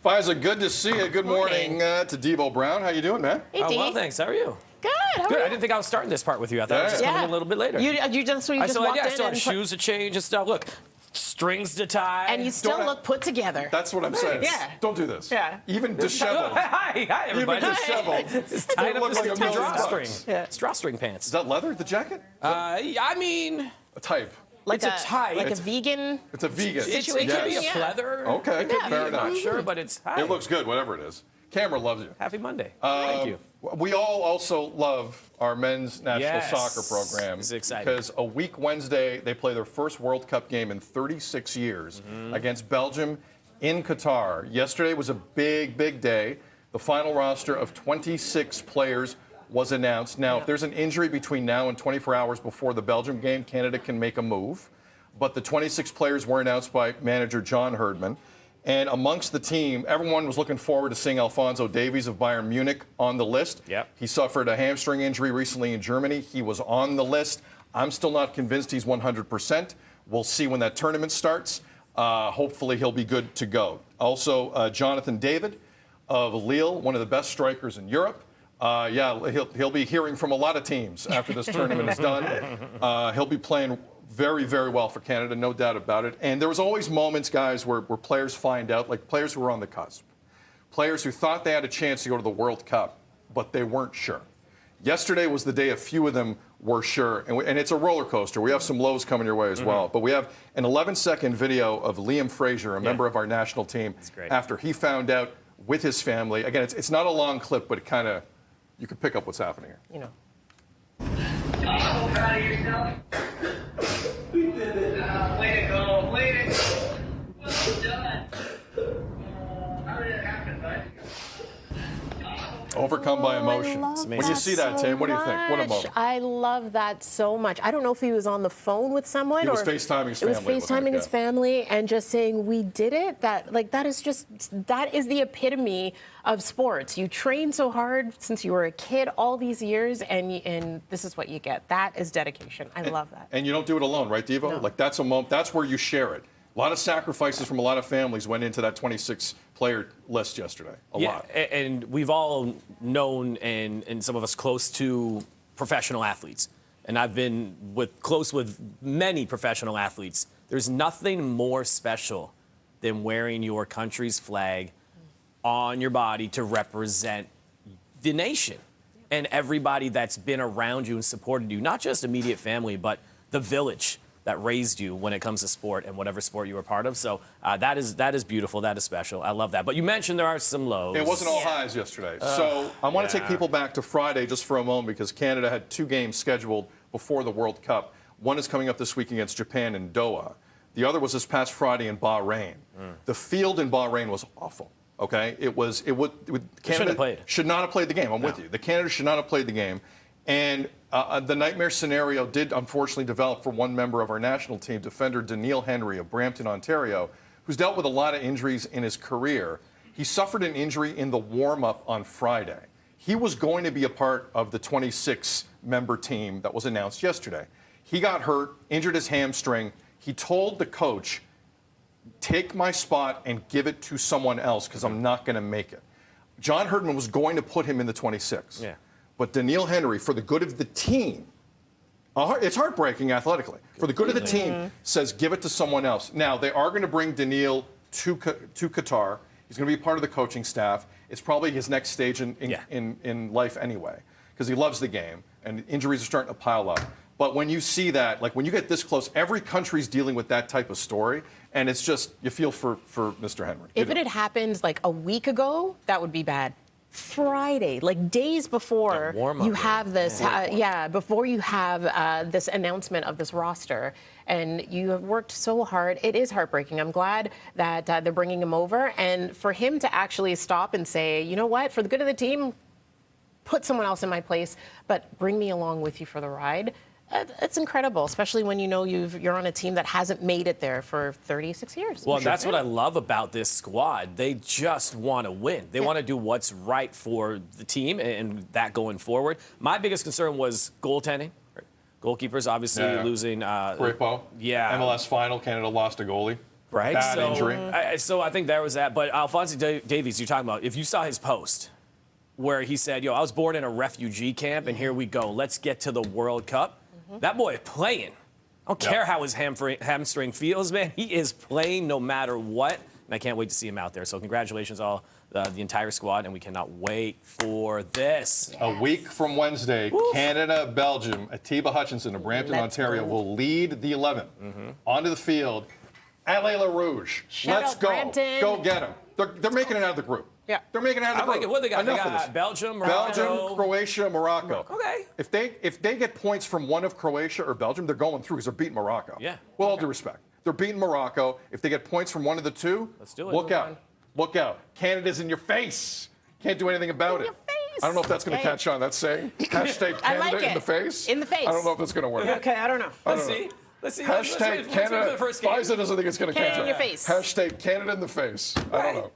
Faiza, good to see you. Good morning to Devo Brown. How you doing, man? Hey, Dee. Well, thanks. How are you? Good. How Good. are I you? didn't think I was starting this part with you. I thought I was just coming in a little bit later. You just walked I in still had and shoes to change and stuff. Look, strings to tie. and you still look put together. That's what I'm saying. Yeah. Don't do this. Yeah. Even disheveled. Hi, everybody. Even disheveled. It's tied up Looks like with $1 million drawstring. bucks. Yeah. It's drawstring pants. Is that leather, the jacket? I mean, A type. Like it's a tie. Like It's- a vegan. It's a vegan. it could be a Yeah. pleather. Okay, It could be, fair I'm not enough. sure, but it's hi. It looks good, whatever it is. Camera loves you. Happy Monday. Thank you. We all also love our men's national Yes. soccer program. It's exciting. Because a week Wednesday, they play their first World Cup game in 36 years against Belgium in Qatar. Yesterday was a big, big day. The final roster of 26 players was announced. Now, if there's an injury between now and 24 hours before the Belgium game, Canada can make a move. But the 26 players were announced by manager John Herdman. And amongst the team, everyone was looking forward to seeing Alphonso Davies of Bayern Munich on the list. Yep. He suffered a hamstring injury recently in Germany. He was on the list. I'm still not convinced he's 100%. We'll see when that tournament starts. Hopefully he'll be good to go. Also, Jonathan David of Lille, one of the best strikers in Europe. He'll be hearing from a lot of teams after this tournament is done. He'll be playing very, very well for Canada, no doubt about it. And there was always moments, guys, where players find out, like players who were on the cusp, players who thought they had a chance to go to the World Cup, but they weren't sure. Yesterday was the day a few of them were sure, and it's a roller coaster. We have some lows coming your way as well. But we have an 11-second video of Liam Fraser, a member of our national team, after he found out with his family. Again, it's not a long clip, but it kind of, you can pick up what's happening here. You know. So proud of yourself. We did it. Way to go. Way to go. Well done. How did it happen, bud? Overcome by emotion. love When you see that, Tim, what do you think? What a moment. I love that so much. I don't know if he was on the phone with someone He or was FaceTiming his It was family, wasn't FaceTiming it? his Yeah. family and just saying, we did it. That is the epitome of sports. You train so hard since you were a kid all these years, and this is what you get. That is dedication. I love that. And you don't do it alone, right, Devo? No. Like, that's a moment. That's where you share it. A lot of sacrifices from a lot of families went into that 26-player list yesterday. A lot. And we've all known, and some of us close to professional athletes. And I've been close with many professional athletes. There's nothing more special than wearing your country's flag on your body to represent the nation and everybody that's been around you and supported you, not just immediate family, but the village that raised you when it comes to sport and whatever sport you were part of. So that is beautiful. That is special. I love that. But you mentioned there are some lows. It wasn't all highs yesterday. So I want to take people back to Friday just for a moment because Canada had 2 games scheduled before the World Cup. One is coming up this week against Japan in Doha. The other was this past Friday in Bahrain. The field in Bahrain was awful. Okay, Canada should not have played the game. I'm with you. The Canada should not have played the game, and the nightmare scenario did unfortunately develop for one member of our national team, defender Daniil Henry of Brampton, Ontario, who's dealt with a lot of injuries in his career. He suffered an injury in the warm-up on Friday. He was going to be a part of the 26-member team that was announced yesterday. He got hurt, injured his hamstring. He told the coach, take my spot and give it to someone else because I'm not going to make it. John Herdman was going to put him in the 26. Yeah. But Daniil Henry, for the good of the team, it's heartbreaking athletically. For the good of the team, says give it to someone else. Now, they are going to bring Daniil to Qatar. He's going to be part of the coaching staff. It's probably his next stage in life anyway because he loves the game, and injuries are starting to pile up. But when you see that, like when you get this close, every country's dealing with that type of story, and it's just, you feel for Mr. Henry. If it had happened like a week ago, that would be bad. Friday, like days before you have this, before you have this announcement of this roster, and you have worked so hard. It is heartbreaking. I'm glad that they're bringing him over, and for him to actually stop and say, you know what, for the good of the team, put someone else in my place, but bring me along with you for the ride. It's incredible, especially when you know you're on a team that hasn't made it there for 36 years. Well, that's what I love about this squad. They just want to win. They want to do what's right for the team and that going forward. My biggest concern was goaltending. Goalkeepers obviously losing. Great ball. Yeah. MLS final, Canada lost a goalie. Right? Bad so, injury. So I think there was that. But Alphonso Davies, you're talking about, if you saw his post where he said, yo, I was born in a refugee camp, and here we go. Let's get to the World Cup. That boy playing. I don't care how his hamstring feels, man. He is playing no matter what. And I can't wait to see him out there. So congratulations all the entire squad, and we cannot wait for this. A week from Wednesday, Canada, Belgium, Atiba Hutchinson of Brampton, Ontario, will lead the 11 onto the field at Le Rouge. Let's out go. Brampton. Go get them. They're making it out of the group. Yeah. They're making it out of the I group. like it. What they got? Enough They of this. got Belgium, Morocco. Belgium, Croatia, Morocco. Okay. If they get points from one of Croatia or Belgium, they're going through because they're beating Morocco. Yeah. With all due respect. They're beating Morocco. If they get points from one of the two, Let's do it. look Move out. on. Look out. Canada's in your face. Can't do anything about it. your face. I don't know if that's going to catch on. That's saying hashtag I Canada like in it. the face. In the face. I don't know if that's going to work. Okay, I don't know. Let's see. Let's see. Let's wait Hashtag for the Canada. first game. Pfizer doesn't think it's going to catch Canada on. in your face. Hashtag Canada in the face. I don't know.